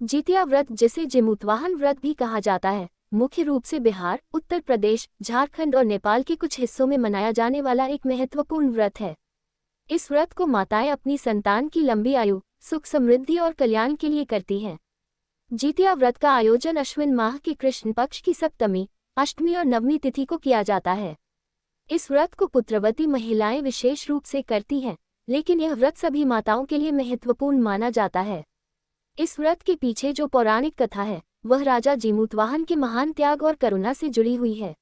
जितिया व्रत, जिसे जिमूतवाहन व्रत भी कहा जाता है, मुख्य रूप से बिहार, उत्तर प्रदेश, झारखंड और नेपाल के कुछ हिस्सों में मनाया जाने वाला एक महत्वपूर्ण व्रत है। इस व्रत को माताएं अपनी संतान की लंबी आयु, सुख समृद्धि और कल्याण के लिए करती हैं। जितिया व्रत का आयोजन अश्विन माह के कृष्ण पक्ष की सप्तमी, अष्टमी और नवमी तिथि को किया जाता है। इस व्रत को पुत्रवती महिलाएं विशेष रूप से करती हैं, लेकिन यह व्रत सभी माताओं के लिए महत्वपूर्ण माना जाता है। इस व्रत के पीछे जो पौराणिक कथा है, वह राजा जिमूतवाहन के महान त्याग और करुणा से जुड़ी हुई है।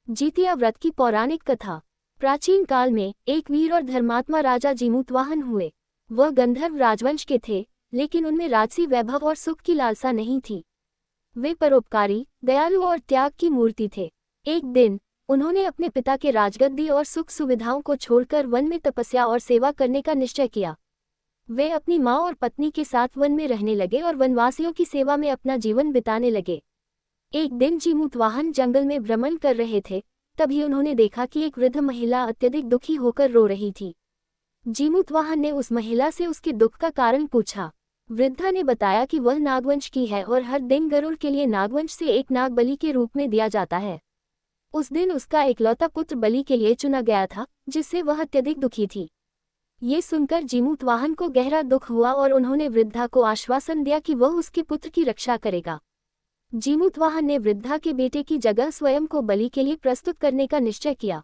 जितिया व्रत की पौराणिक कथा। प्राचीन काल में एक वीर और धर्मात्मा राजा जिमूतवाहन हुए। वह गंधर्व राजवंश के थे, लेकिन उनमें राजसी वैभव और सुख की लालसा नहीं थी। वे परोपकारी, दयालु और त्याग की मूर्ति थे। एक दिन उन्होंने अपने पिता के राजगद्दी और सुख सुविधाओं को छोड़कर वन में तपस्या और सेवा करने का निश्चय किया। वे अपनी माँ और पत्नी के साथ वन में रहने लगे और वनवासियों की सेवा में अपना जीवन बिताने लगे। एक दिन जिमूतवाहन जंगल में भ्रमण कर रहे थे, तभी उन्होंने देखा कि एक वृद्ध महिला अत्यधिक दुखी होकर रो रही थी। जिमूतवाहन ने उस महिला से उसके दुख का कारण पूछा। वृद्धा ने बताया कि वह नागवंश की है और हर दिन गरुड़ के लिए नागवंश से एक नाग बलि के रूप में दिया जाता है। उस दिन उसका इकलौता पुत्र बलि के लिए चुना गया था, जिससे वह अत्यधिक दुखी थी। ये सुनकर जिमूतवाहन को गहरा दुख हुआ और उन्होंने वृद्धा को आश्वासन दिया कि वह उसके पुत्र की रक्षा करेगा। जिमूतवाहन ने वृद्धा के बेटे की जगह स्वयं को बलि के लिए प्रस्तुत करने का निश्चय किया।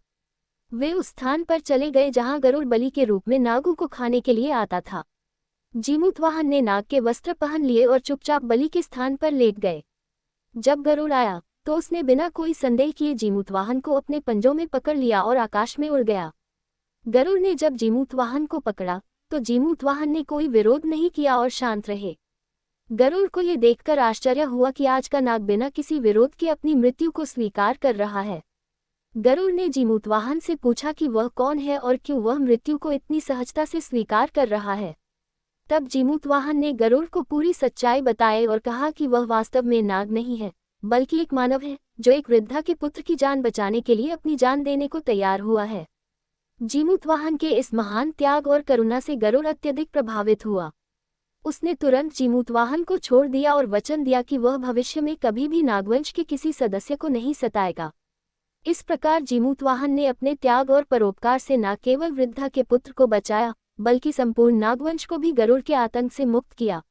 वे उस स्थान पर चले गए जहां गरुड़ बलि के रूप में नागों को खाने के लिए आता था। जिमूतवाहन ने नाग के वस्त्र पहन लिए और चुपचाप बलि के स्थान पर लेट गए। जब गरुड़ आया तो उसने बिना कोई संदेह किए जिमूतवाहन को अपने पंजों में पकड़ लिया और आकाश में उड़ गया। गरुड़ ने जब जिमूतवाहन को पकड़ा तो जिमूतवाहन ने कोई विरोध नहीं किया और शांत रहे। गरुड़ को ये देखकर आश्चर्य हुआ कि आज का नाग बिना किसी विरोध के अपनी मृत्यु को स्वीकार कर रहा है। गरुड़ ने जिमूतवाहन से पूछा कि वह कौन है और क्यों वह मृत्यु को इतनी सहजता से स्वीकार कर रहा है। तब जिमूतवाहन ने गरुड़ को पूरी सच्चाई बताई और कहा कि वह वास्तव में नाग नहीं है, बल्कि एक मानव है जो एक वृद्धा के पुत्र की जान बचाने के लिए अपनी जान देने को तैयार हुआ है। जिमूतवाहन के इस महान त्याग और करुणा से गरुड़ अत्यधिक प्रभावित हुआ। उसने तुरंत जिमूतवाहन को छोड़ दिया और वचन दिया कि वह भविष्य में कभी भी नागवंश के किसी सदस्य को नहीं सताएगा। इस प्रकार जिमूतवाहन ने अपने त्याग और परोपकार से न केवल वृद्धा के पुत्र को बचाया, बल्कि संपूर्ण नागवंश को भी गरुड़ के आतंक से मुक्त किया।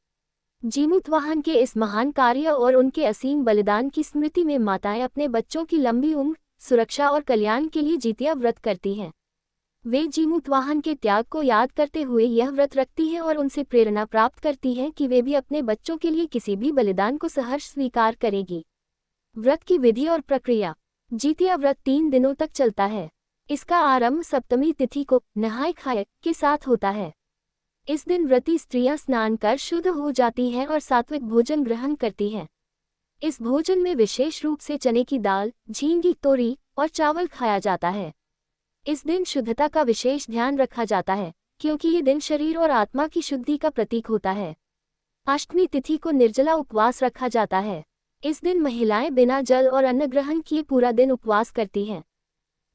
जिमूतवाहन के इस महान कार्य और उनके असीम बलिदान की स्मृति में माताएं अपने बच्चों की लंबी उम्र, सुरक्षा और कल्याण के लिए जितिया व्रत करती हैं। वे जिमूतवाहन के त्याग को याद करते हुए यह व्रत रखती हैं और उनसे प्रेरणा प्राप्त करती हैं कि वे भी अपने बच्चों के लिए किसी भी बलिदान को सहर्ष स्वीकार करेगी। व्रत की विधि और प्रक्रिया। जितिया व्रत 3 दिनों तक चलता है। इसका आरंभ सप्तमी तिथि को नहाय खाए के साथ होता है। इस दिन व्रती स्त्रियां स्नान कर शुद्ध हो जाती हैं और सात्विक भोजन ग्रहण करती हैं। इस भोजन में विशेष रूप से चने की दाल, झींगी, तोरी और चावल खाया जाता है। इस दिन शुद्धता का विशेष ध्यान रखा जाता है, क्योंकि ये दिन शरीर और आत्मा की शुद्धि का प्रतीक होता है। अष्टमी तिथि को निर्जला उपवास रखा जाता है। इस दिन महिलाएं बिना जल और अन्न ग्रहण किए पूरा दिन उपवास करती हैं।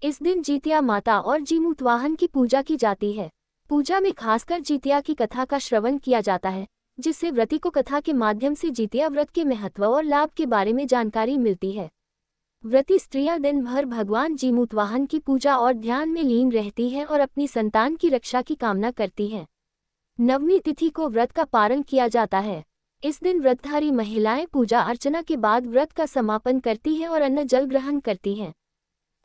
इस दिन जितिया माता और जिमूतवाहन की पूजा की जाती है। पूजा में खासकर जितिया की कथा का श्रवण किया जाता है, जिससे व्रती को कथा के माध्यम से जितिया व्रत के महत्व और लाभ के बारे में जानकारी मिलती है। व्रती स्त्रियां दिन भर भगवान जिमूतवाहन की पूजा और ध्यान में लीन रहती हैं और अपनी संतान की रक्षा की कामना करती हैं। नवमी तिथि को व्रत का पारण किया जाता है। इस दिन व्रतधारी महिलाएं पूजा अर्चना के बाद व्रत का समापन करती हैं और अन्न जल ग्रहण करती हैं।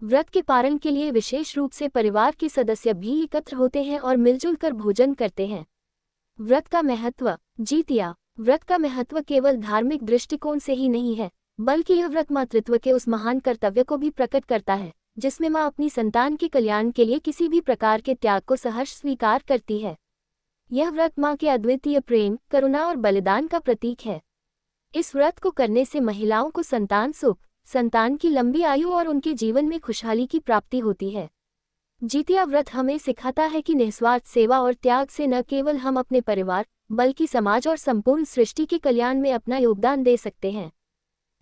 व्रत के पारण के लिए विशेष रूप से परिवार के सदस्य भी एकत्र होते हैं और मिलजुल कर भोजन करते हैं। व्रत का महत्व। जितिया व्रत का महत्व केवल धार्मिक दृष्टिकोण से ही नहीं है, बल्कि यह व्रत मातृत्व के उस महान कर्तव्य को भी प्रकट करता है, जिसमें माँ अपनी संतान के कल्याण के लिए किसी भी प्रकार के त्याग को सहर्ष स्वीकार करती है। यह व्रत माँ के अद्वितीय प्रेम, करुणा और बलिदान का प्रतीक है। इस व्रत को करने से महिलाओं को संतान सुख, संतान की लंबी आयु और उनके जीवन में खुशहाली की प्राप्ति होती है। जितिया व्रत हमें सिखाता है कि निस्वार्थ सेवा और त्याग से न केवल हम अपने परिवार, बल्कि समाज और संपूर्ण सृष्टि के कल्याण में अपना योगदान दे सकते हैं।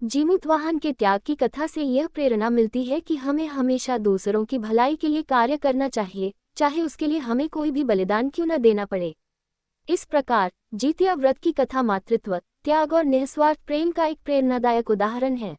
जिमूतवाहन के त्याग की कथा से यह प्रेरणा मिलती है कि हमें हमेशा दूसरों की भलाई के लिए कार्य करना चाहिए, चाहे उसके लिए हमें कोई भी बलिदान क्यों न देना पड़े। इस प्रकार जितिया व्रत की कथा मातृत्व, त्याग और निस्वार्थ प्रेम का एक प्रेरणादायक उदाहरण है।